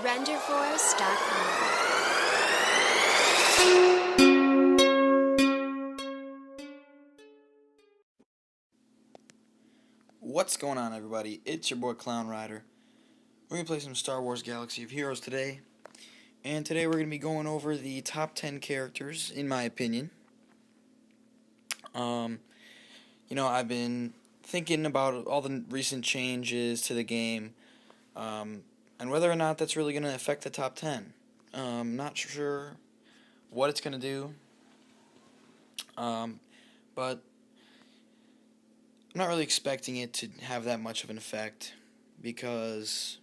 RenderForce.com. What's going on, everybody? It's your boy ClownRider. We're going to play some Star Wars Galaxy of Heroes today. And today we're going to be going over the top 10 characters, in my opinion. I've been thinking about all the recent changes to the game, and whether or not that's really going to affect the top 10. Not sure what it's going to do, but I'm not really expecting it to have that much of an effect, because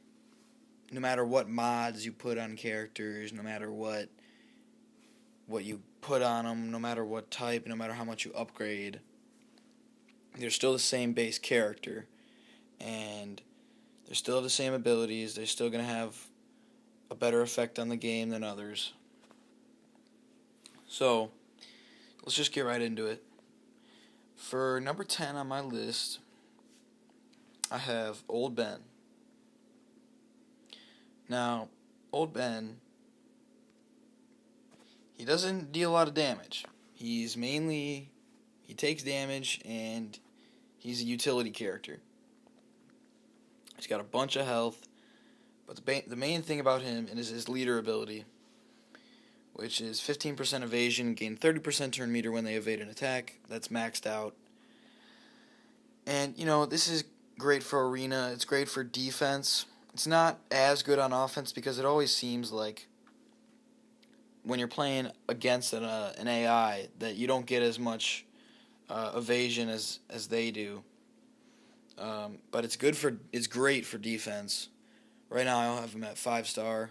no matter what mods you put on characters, no matter what you put on them, no matter what type, no matter how much you upgrade, they're still the same base character, and they still have the same abilities. They're still going to have a better effect on the game than others. So, let's just get right into it. For number 10 on my list, I have Old Ben. Now, Old Ben, he doesn't deal a lot of damage. He takes damage, and he's a utility character. He's got a bunch of health, but the main thing about him is his leader ability, which is 15% evasion, gain 30% turn meter when they evade an attack. That's maxed out. And, this is great for arena. It's great for defense. It's not as good on offense, because it always seems like when you're playing against an AI that you don't get as much evasion as they do. But it's great for defense. Right now I have him at 5-star.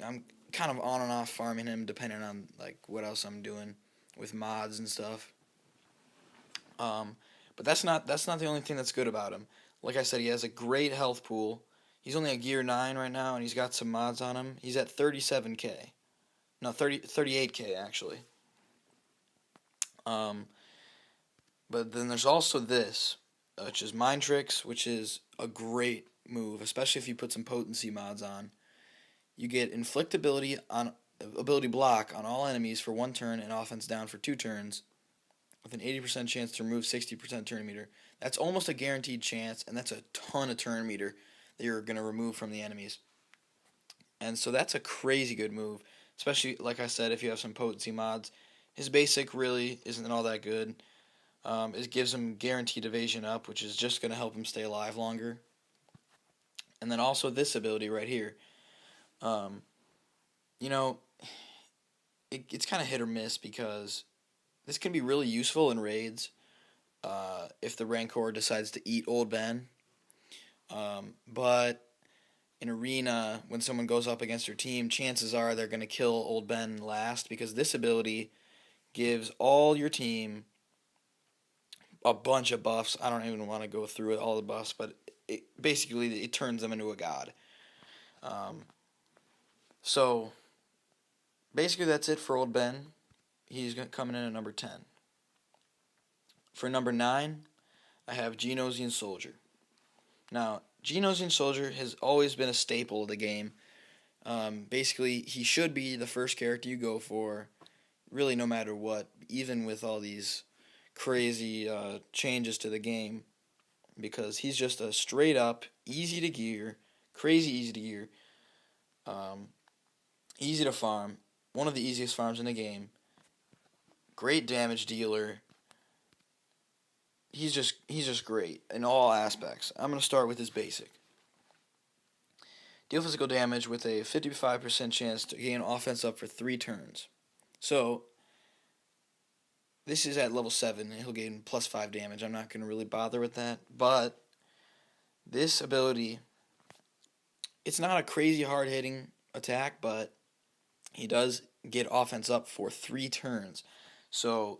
I'm kind of on and off farming him depending on what else I'm doing with mods and stuff. But that's not the only thing that's good about him. Like I said, he has a great health pool. He's only at Gear 9 right now, and he's got some mods on him. He's at 37k. No, 38k actually. But then there's also this, which is Mind Tricks, which is a great move, especially if you put some potency mods on. You get ability block on all enemies for 1 turn and offense down for 2 turns, with an 80% chance to remove 60% turn meter. That's almost a guaranteed chance, and that's a ton of turn meter that you're going to remove from the enemies. And so that's a crazy good move, especially, like I said, if you have some potency mods. His basic really isn't all that good. It gives him guaranteed evasion up, which is just going to help him stay alive longer. And then also this ability right here. It's kind of hit or miss, because this can be really useful in raids if the Rancor decides to eat Old Ben. But in arena, when someone goes up against your team, chances are they're going to kill Old Ben last, because this ability gives all your team a bunch of buffs. I don't even want to go through all the buffs, but basically it turns them into a god. So basically that's it for Old Ben. He's coming in at number 10. For number 9, I have Genos Ian Soldier. Now, Genos Ian Soldier has always been a staple of the game. Basically, he should be the first character you go for, really no matter what, even with all these crazy changes to the game, because he's just a straight up, easy to gear, crazy easy to gear, easy to farm, one of the easiest farms in the game, great damage dealer. He's just great in all aspects. I'm going to start with his basic. Deal physical damage with a 55% chance to gain offense up for 3 turns. So, this is at level 7, and he'll gain plus 5 damage. I'm not going to really bother with that. But this ability, it's not a crazy hard-hitting attack, but he does get offense up for 3 turns. So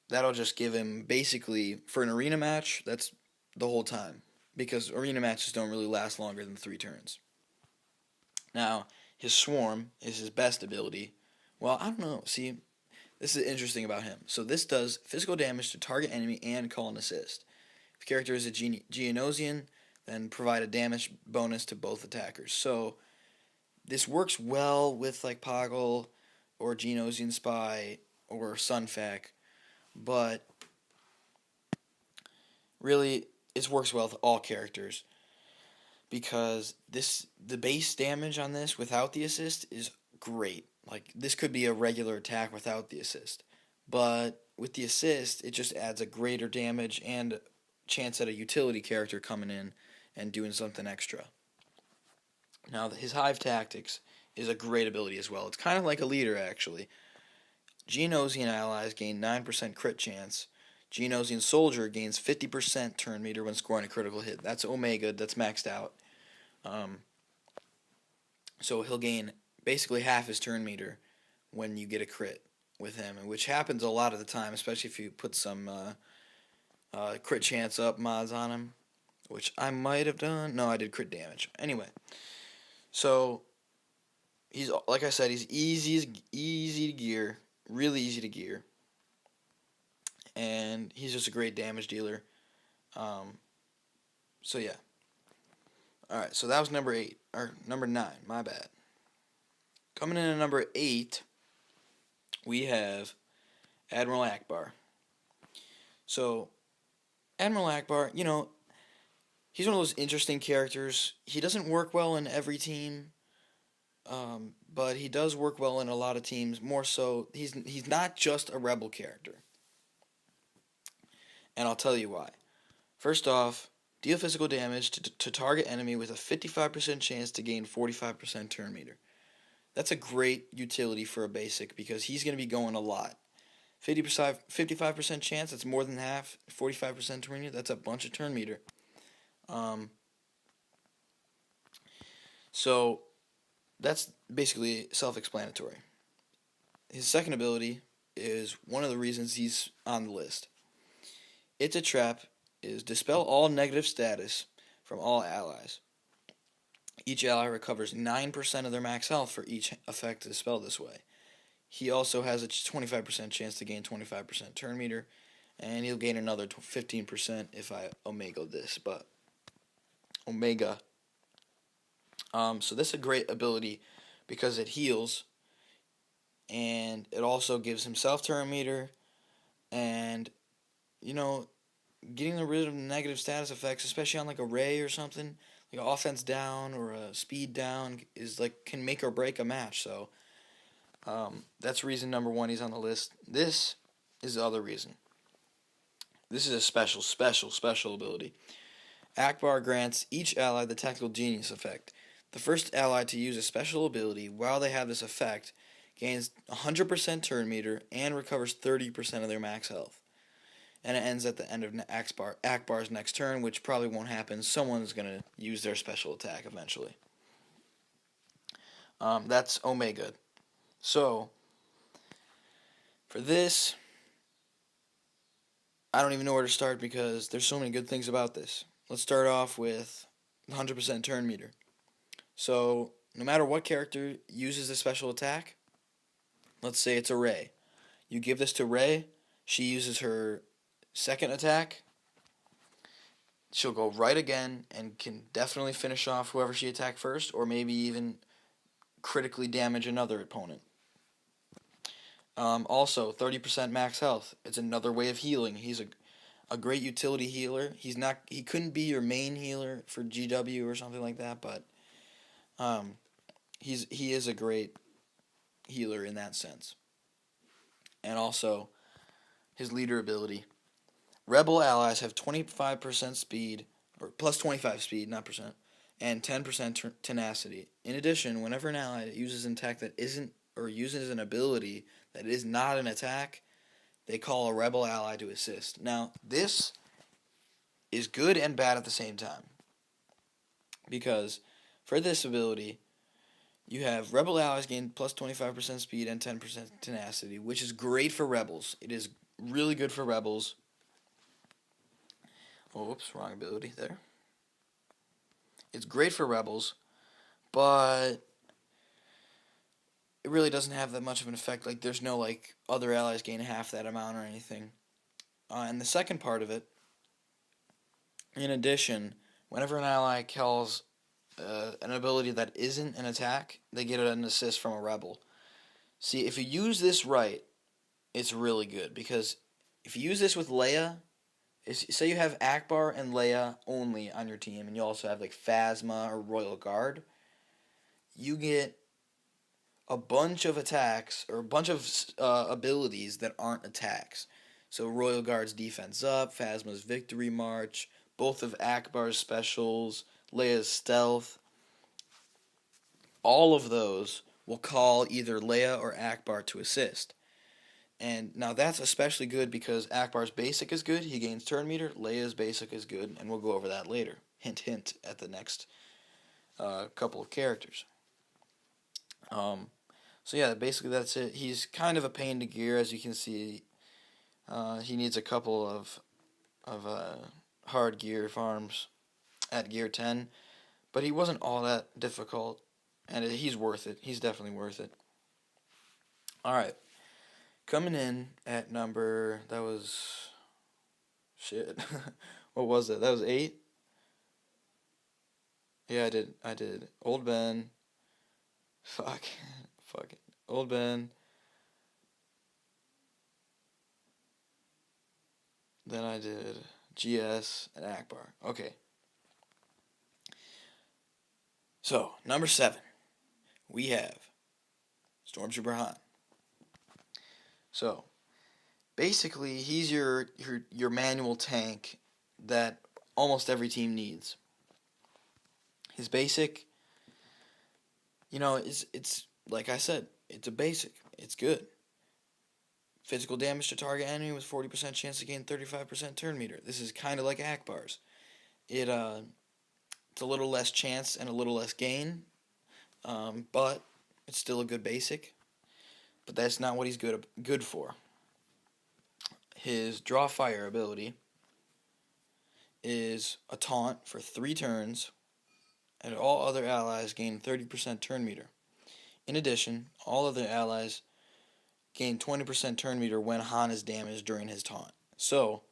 that'll just give him, basically, for an arena match, that's the whole time, because arena matches don't really last longer than 3 turns. Now, his Swarm is his best ability. Well, I don't know. See, this is interesting about him. So this does physical damage to target enemy and call an assist. If the character is a Genosian, then provide a damage bonus to both attackers. So this works well with like Poggle or Genos Ian Spy or Sunfac, but really it works well with all characters because the base damage on this without the assist is great. Like this could be a regular attack without the assist, but with the assist, it just adds a greater damage and chance at a utility character coming in and doing something extra. Now, his Hive Tactics is a great ability as well. It's kind of like a leader, actually. Genos Ian allies gain 9% crit chance. Genos Ian Soldier gains 50% turn meter when scoring a critical hit. That's Omega, that's maxed out. So he'll gain basically half his turn meter when you get a crit with him, which happens a lot of the time, especially if you put some crit chance up mods on him, which I might have done. No, I did crit damage. Anyway, so he's, like I said, he's easy to gear, really easy to gear, and he's just a great damage dealer. So yeah. All right, so that was number 8 or number 9. My bad. Coming in at number 8, we have Admiral Ackbar. So Admiral Ackbar, he's one of those interesting characters. He doesn't work well in every team, but he does work well in a lot of teams. More so, he's not just a rebel character, and I'll tell you why. First off, deal physical damage to target enemy with a 55% chance to gain 45% turn meter. That's a great utility for a basic because he's going to be going a lot. 55% chance, that's more than half. 45% turn meter, that's a bunch of turn meter. So that's basically self-explanatory. His second ability is one of the reasons he's on the list. It's a trap is dispel all negative status from all allies. Each ally recovers 9% of their max health for each effect dispelled this way. He also has a 25% chance to gain 25% turn meter, and he'll gain another 15% if I omega this, but omega. So this is a great ability because it heals, and it also gives himself turn meter, and getting rid of negative status effects, especially on like a ray or something, like an offense down or a speed down, is like can make or break a match. So that's reason number 1 he's on the list. This is the other reason. This is a special ability. Ackbar grants each ally the Tactical Genius effect. The first ally to use a special ability while they have this effect gains 100% turn meter and recovers 30% of their max health. And it ends at the end of Ackbar's next turn, which probably won't happen. Someone's going to use their special attack eventually. That's Omega. So, for this, I don't even know where to start because there's so many good things about this. Let's start off with 100% turn meter. So, no matter what character uses a special attack, let's say it's a Rey. You give this to Rey, she uses her second attack, she'll go right again and can definitely finish off whoever she attacked first, or maybe even critically damage another opponent. Also, 30% max health. It's another way of healing. He's a great utility healer. He couldn't be your main healer for GW or something like that, but he is a great healer in that sense. And also, his leader ability. Rebel allies have 25% speed, or plus 25 speed, not percent, and 10% tenacity. In addition, whenever an ally uses an attack that isn't, or uses an ability that is not an attack, they call a rebel ally to assist. Now, this is good and bad at the same time. Because for this ability, you have rebel allies gain plus 25% speed and 10% tenacity, which is great for rebels. It is really good for rebels. Oh, oops, wrong ability there. It's great for rebels, but it really doesn't have that much of an effect. Like, there's no, like, other allies gain half that amount or anything. And the second part of it, in addition, Whenever an ally calls an ability that isn't an attack, they get an assist from a rebel. See, if you use this right, it's really good, because if you use this with Leia, say you have Ackbar and Leia only on your team, and you also have like Phasma or Royal Guard, you get a bunch of attacks or a bunch of abilities that aren't attacks. So Royal Guard's defense up, Phasma's victory march, both of Ackbar's specials, Leia's stealth. All of those will call either Leia or Ackbar to assist. And now that's especially good because Ackbar's basic is good, he gains turn meter, Leia's basic is good, and we'll go over that later. Hint, hint, at the next couple of characters. So yeah, basically that's it. He's kind of a pain to gear, as you can see. He needs a couple of hard gear farms at gear 10, but he wasn't all that difficult, and he's worth it. He's definitely worth it. All right, coming in at number, that was shit. What was it? That was 8. Yeah, I did. Old Ben. Fuck. Fuck it. Old Ben. Then I did GS and Ackbar. Okay. So, number 7. We have Stormtrooper Han. So, basically, he's your manual tank that almost every team needs. His basic, it's like I said, it's a basic. It's good. Physical damage to target enemy with 40% chance to gain 35% turn meter. This is kind of like Ackbar's. It's a little less chance and a little less gain, but it's still a good basic. But that's not what he's good for. His draw fire ability is a taunt for 3 turns, and all other allies gain 30% turn meter. In addition, all other allies gain 20% turn meter when Han is damaged during his taunt. So,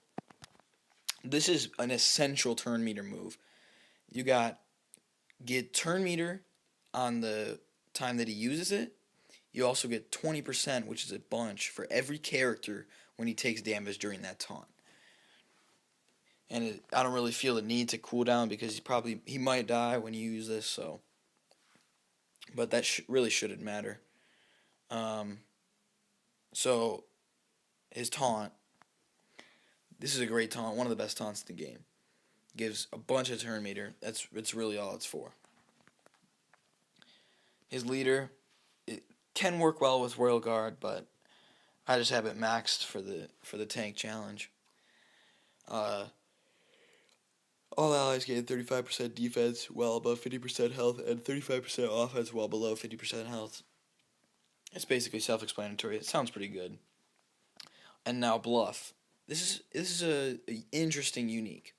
this is an essential turn meter move. You get turn meter on the time that he uses it. You also get 20%, which is a bunch, for every character when he takes damage during that taunt. And I don't really feel the need to cool down because he might die when you use this, so. But that really shouldn't matter. So, his taunt. This is a great taunt, one of the best taunts in the game. Gives a bunch of turn meter. It's really all it's for. His leader, it can work well with Royal Guard, but I just have it maxed for the tank challenge. All allies gain 35% defense while above 50% health, and 35% offense while below 50% health. It's basically self-explanatory. It sounds pretty good. And now bluff. This is a interesting unique.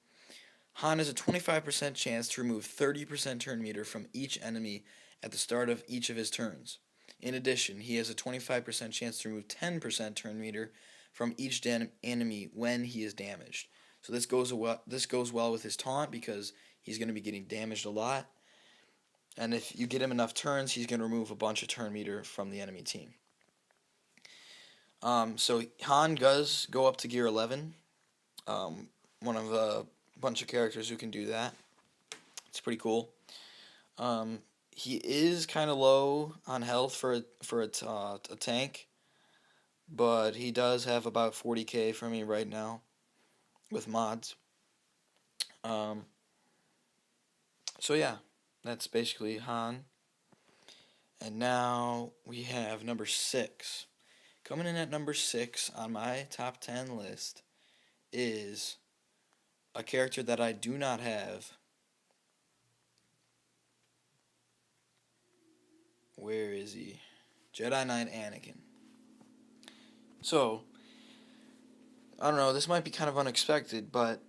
Han has a 25% chance to remove 30% turn meter from each enemy at the start of each of his turns. In addition, he has a 25% chance to remove 10% turn meter from each enemy when he is damaged. So this goes well with his taunt because he's going to be getting damaged a lot. And if you get him enough turns, he's going to remove a bunch of turn meter from the enemy team. So Han does go up to gear 11. One of a bunch of characters who can do that. It's pretty cool. He is kind of low on health for a tank, but he does have about 40k for me right now with mods. So yeah, that's basically Han. And now we have number 6. Coming in at number 6 on my top 10 list is a character that I do not have. Where is he? Jedi Knight Anakin. So, I don't know, this might be kind of unexpected, but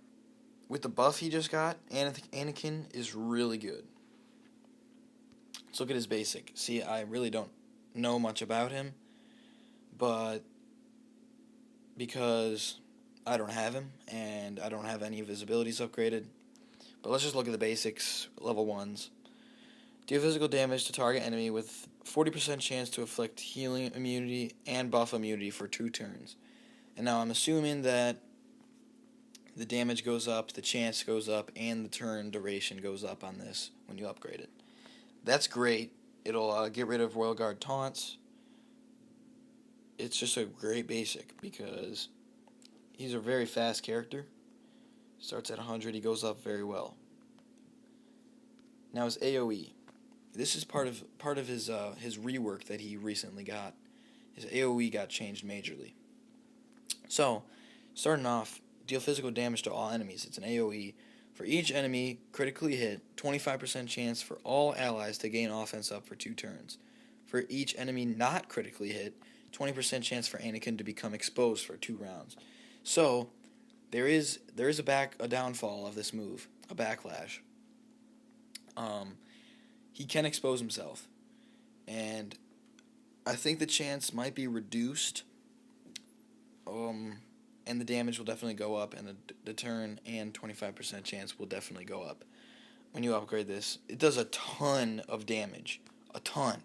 with the buff he just got, Anakin is really good. Let's look at his basic. See, I really don't know much about him, but because I don't have him, and I don't have any of his abilities upgraded, But let's just look at the basics, level 1s. Deal physical damage to target enemy with 40% chance to inflict healing immunity and buff immunity for 2 turns. And now I'm assuming that the damage goes up, the chance goes up, and the turn duration goes up on this when you upgrade it. That's great. It'll get rid of Royal Guard taunts. It's just a great basic because he's a very fast character. Starts at 100, he goes up very well. Now his AoE. This is part of his rework that he recently got. His AoE got changed majorly. So, starting off, deal physical damage to all enemies. It's an AoE. For each enemy critically hit, 25% chance for all allies to gain offense up for 2 turns. For each enemy not critically hit, 20% chance for Anakin to become exposed for 2 rounds. So, there is a downfall of this move, a backlash. He can expose himself, and I think the chance might be reduced. And the damage will definitely go up, and the turn and 25% chance will definitely go up when you upgrade this. It does a ton of damage, a ton.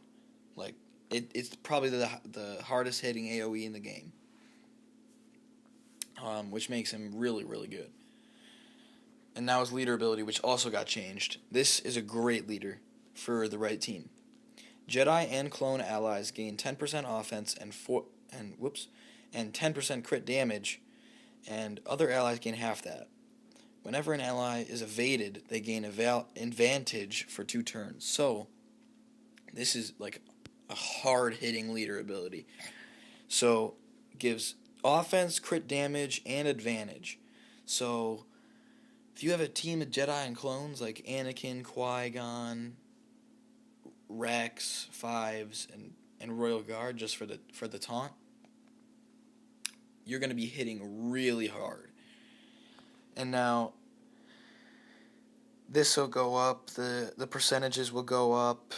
Like it's probably the hardest hitting AoE in the game, which makes him really, really good. And now his leader ability, which also got changed. This is a great leader for the right team. Jedi and clone allies gain 10% offense and 10% crit damage, and other allies gain half that. Whenever an ally is evaded, they gain advantage for 2 turns. So, this is like a hard-hitting leader ability. So, it gives offense, crit damage, and advantage. So, if you have a team of Jedi and clones like Anakin, Qui-Gon, Rex, Fives, and Royal Guard just for the taunt, you're going to be hitting really hard. And now, this will go up, the percentages will go up,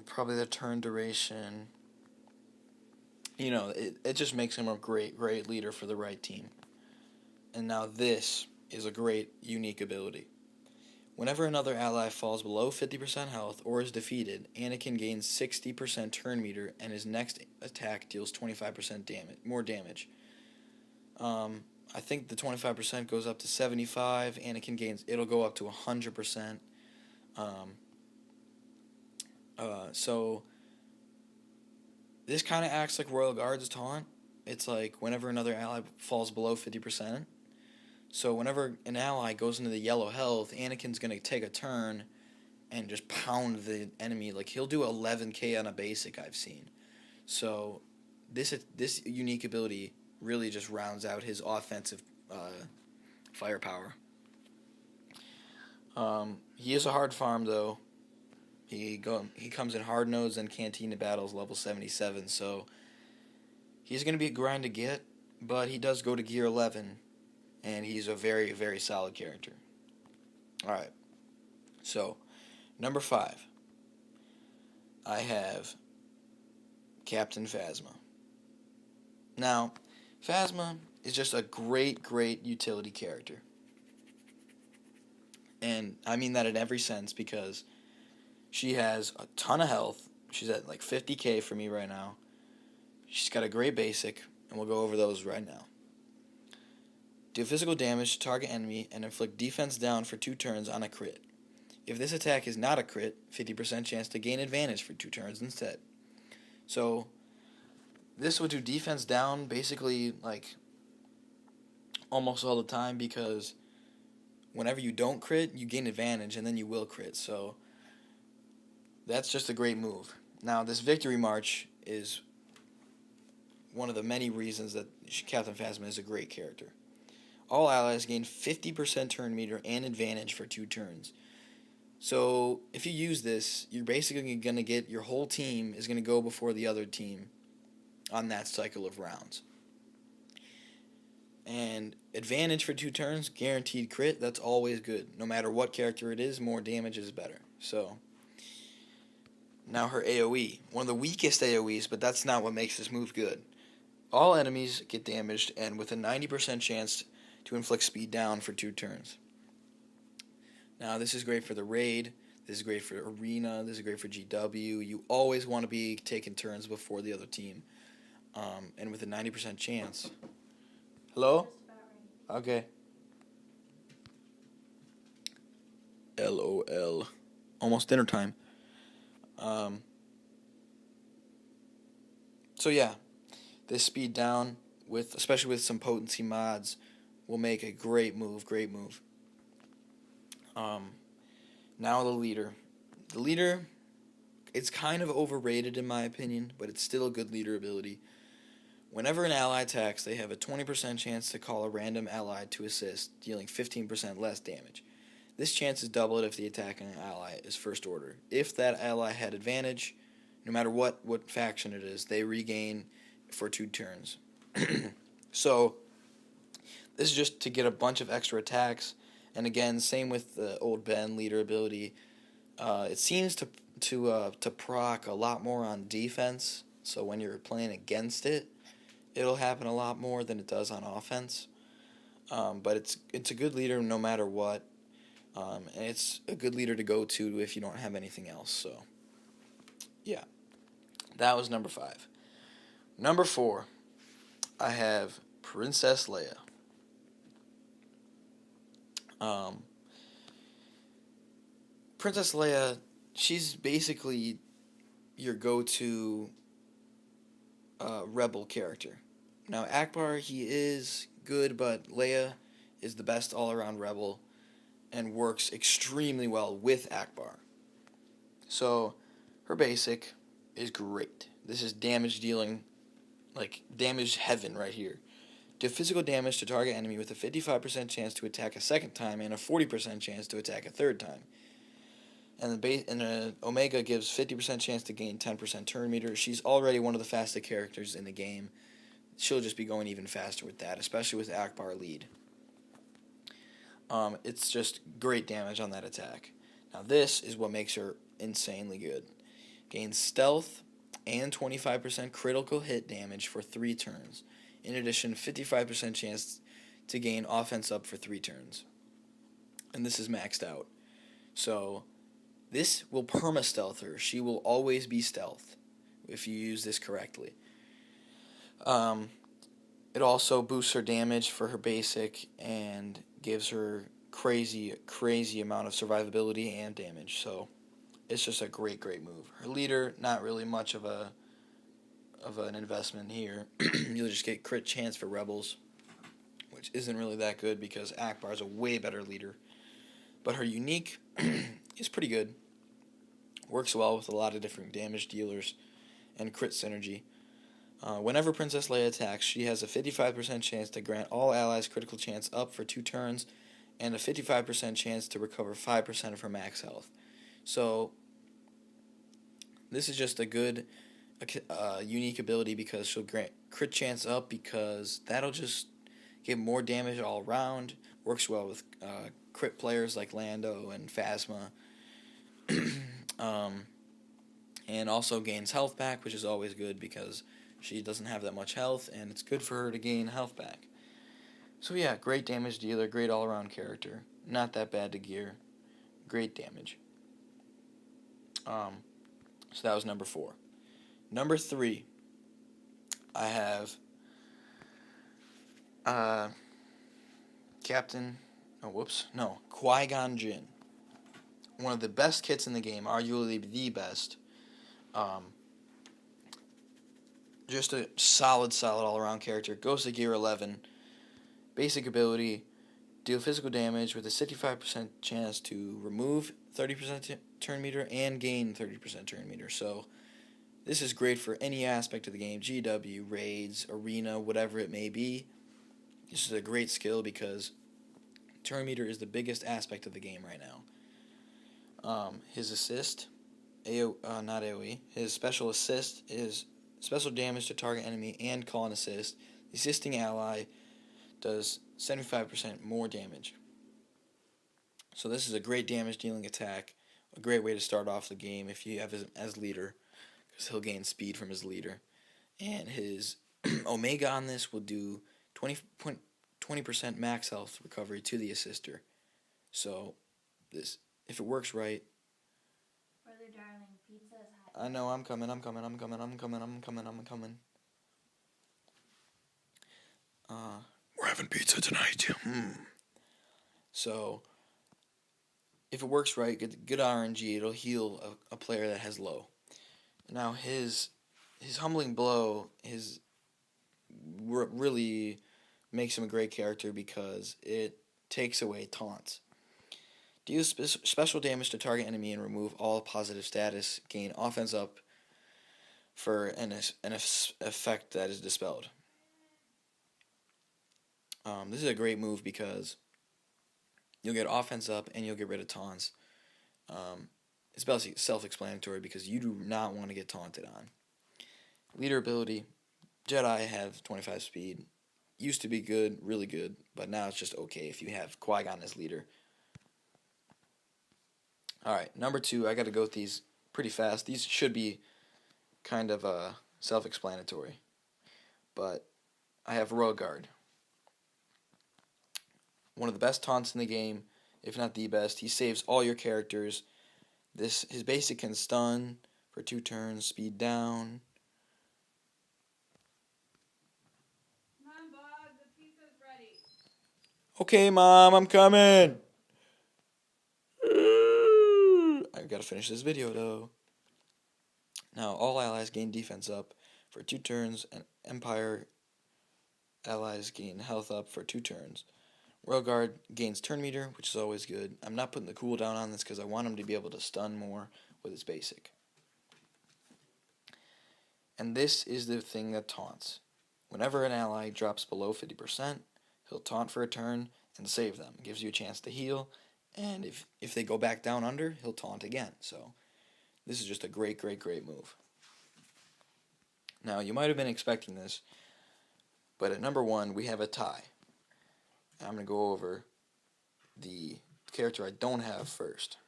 probably the turn duration. You know, it just makes him a great, great leader for the right team. And now this is a great, unique ability. Whenever another ally falls below 50% health or is defeated, Anakin gains 60% turn meter, and his next attack deals 25% more damage. I think the 25% goes up to 75. Anakin gains, it'll go up to 100%. So this kind of acts like Royal Guard's taunt. It's like whenever another ally falls below 50%. So whenever an ally goes into the yellow health, Anakin's going to take a turn and just pound the enemy. Like, he'll do 11k on a basic, I've seen. So this unique ability really just rounds out his offensive firepower. He is a hard farm, though. He comes in hard nose and Cantina battles level 77, so he's going to be a grind to get, but he does go to gear 11, and he's a very, very solid character. Alright, so number 5, I have Captain Phasma. Now, Phasma is just a great, great utility character. And I mean that in every sense, because she has a ton of health. She's at like 50k for me right now. She's got a great basic, and we'll go over those right now. Deal physical damage to target enemy and inflict defense down for 2 turns on a crit. If this attack is not a crit, 50% chance to gain advantage for 2 turns instead. So this would do defense down basically like almost all the time, because whenever you don't crit, you gain advantage, and then you will crit. So that's just a great move. Now, this Victory March is one of the many reasons that Captain Phasma is a great character. All allies gain 50% turn meter and advantage for 2 turns. So if you use this, you're basically going to get your whole team is going to go before the other team on that cycle of rounds. And advantage for 2 turns, guaranteed crit, that's always good. No matter what character it is, more damage is better. So now her AoE. One of the weakest AoEs, but that's not what makes this move good. All enemies get damaged, and with a 90% chance to inflict speed down for 2 turns. Now, this is great for the raid. This is great for arena. This is great for GW. You always want to be taking turns before the other team. And with a 90% chance. Hello? Okay. LOL. Almost dinner time. Um, so yeah, this speed down with, especially with some potency mods, will make a great move. Great move. Um, Now the leader. The leader, it's kind of overrated in my opinion, but it's still a good leader ability. Whenever an ally attacks, they have a 20% chance to call a random ally to assist, dealing 15% less damage. This chance is doubled if the attacking ally is first order. If that ally had advantage, no matter what faction it is, they regain for 2 turns. So, this is just to get a bunch of extra attacks. And again, same with the old Ben leader ability. It seems to proc a lot more on defense. So when you're playing against it, it'll happen a lot more than it does on offense. But it's a good leader no matter what. And it's a good leader to go to if you don't have anything else. So, yeah. That was number 5. Number 4, I have Princess Leia. Princess Leia, she's basically your go-to rebel character. Now, Ackbar, he is good, but Leia is the best all-around rebel and works extremely well with Ackbar. So, her basic is great. This is damage dealing, like damage heaven right here. Do physical damage to target enemy with a 55% chance to attack a second time and a 40% chance to attack a third time. And the Omega gives 50% chance to gain 10% turn meter. She's already one of the fastest characters in the game. She'll just be going even faster with that, especially with Ackbar lead. It's just great damage on that attack. Now this is what makes her insanely good. Gains stealth and 25% critical hit damage for 3 turns. In addition, 55% chance to gain offense up for 3 turns. And this is maxed out. So this will perma-stealth her. She will always be stealth if you use this correctly. It also boosts her damage for her basic and gives her crazy amount of survivability and damage. So it's just a great move. Her leader, not really much of an investment here. You'll just get crit chance for rebels, which isn't really that good because Ackbar's a way better leader. But her unique is pretty good. Works well with a lot of different damage dealers and crit synergy. Whenever Princess Leia attacks, she has a 55% chance to grant all allies critical chance up for 2 turns and a 55% chance to recover 5% of her max health. So this is just a good unique ability because she'll grant crit chance up because that'll just give more damage all around. Works well with crit players like Lando and Phasma. And also gains health back, which is always good because she doesn't have that much health, and it's good for her to gain health back. So yeah, great damage dealer, great all-around character. Not that bad to gear. Great damage. So that was number 4. Number 3, I have Qui-Gon Jinn. One of the best kits in the game, arguably the best. Just a solid all-around character. Goes to gear 11. Basic ability, deal physical damage with a 65% chance to remove 30% turn meter and gain 30% turn meter. So this is great for any aspect of the game, GW, raids, arena, whatever it may be. This is a great skill because turn meter is the biggest aspect of the game right now. His assist, not AoE, his special assist is special damage to target enemy and call an assist. The assisting ally does 75% more damage. So this is a great damage dealing attack, a great way to start off the game if you have him as leader, because he'll gain speed from his leader. And his Omega on this will do 20% max health recovery to the assister. So this, if it works right. Brother darling, pizza is hot. I know, I'm coming. We're having pizza tonight. So, if it works right, good RNG, it'll heal a player that has low. Now, his humbling blow really makes him a great character because it takes away taunts. Deal special damage to target enemy and remove all positive status. Gain offense up for an effect that is dispelled. This is a great move because you'll get offense up and you'll get rid of taunts. It's basically self-explanatory because you do not want to get taunted on. Leader ability, Jedi have 25 speed. Used to be good, really good, but now it's just okay if you have Qui-Gon as leader. Alright, number 2, I got to go with these pretty fast. These should be kind of self-explanatory. But I have Royal Guard. One of the best taunts in the game, if not the best. He saves all your characters. His basic can stun for 2 turns, speed down. Mom, Bob, the pizza's ready. Okay, Mom, I'm coming. I've got to finish this video, though. Now, all allies gain defense up for 2 turns, and Empire allies gain health up for 2 turns. Royal Guard gains turn meter, which is always good. I'm not putting the cooldown on this because I want him to be able to stun more with his basic. And this is the thing that taunts. Whenever an ally drops below 50%, he'll taunt for a turn and save them. It gives you a chance to heal, and if they go back down under, he'll taunt again. So this is just a great move. Now, you might have been expecting this, but at number 1, we have a tie. I'm going to go over the character I don't have first.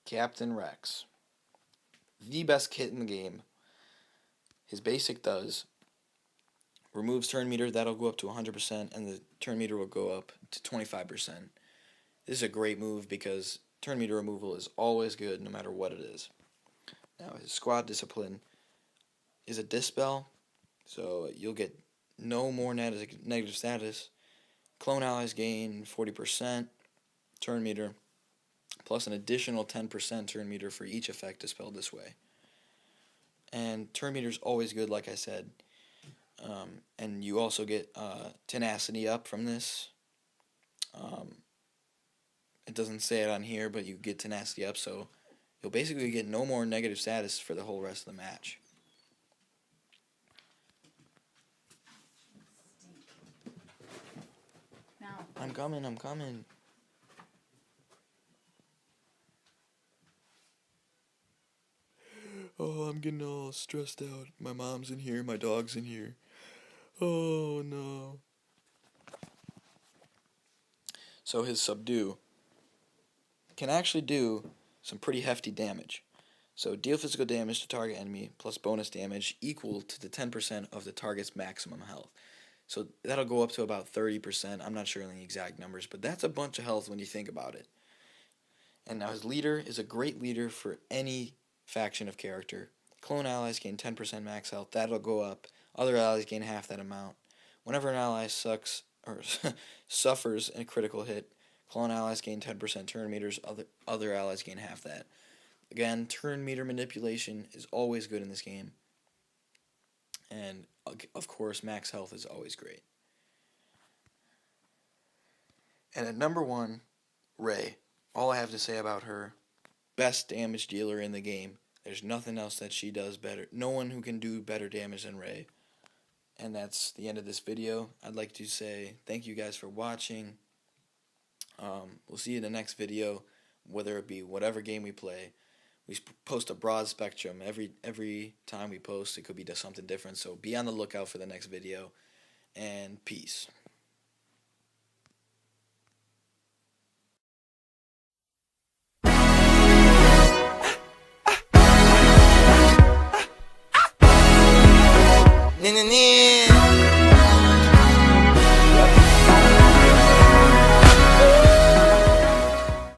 Captain Rex. The best kit in the game. His basic does removes turn meter, that'll go up to 100%, and the turn meter will go up to 25%. This is a great move because turn meter removal is always good no matter what it is. Now, his squad discipline is a dispel, so you'll get no more negative status. Clone allies gain 40% turn meter, plus an additional 10% turn meter for each effect dispelled this way. And turn meter is always good, like I said. And you also get tenacity up from this. It doesn't say it on here, but you get tenacity up, so you'll basically get no more negative status for the whole rest of the match. Now. I'm coming. Oh, I'm getting all stressed out. My mom's in here, my dog's in here. Oh, no. So his subdue can actually do some pretty hefty damage. So deal physical damage to target enemy plus bonus damage equal to the 10% of the target's maximum health. So that'll go up to about 30%. I'm not sure on the exact numbers, but that's a bunch of health when you think about it. And now his leader is a great leader for any faction of character. Clone allies gain 10% max health. That'll go up. Other allies gain half that amount. Whenever an ally sucks or suffers a critical hit, clone allies gain 10% turn meters. Other allies gain half that. Again, turn meter manipulation is always good in this game. And, of course, max health is always great. And at number 1, Rey. All I have to say about her, best damage dealer in the game. There's nothing else that she does better. No one who can do better damage than Rey. And that's the end of this video. I'd like to say thank you guys for watching. We'll see you in the next video, whether it be whatever game we play. We post a broad spectrum. Every time we post, it could be something different. So be on the lookout for the next video. And peace. Nee, nee, nee.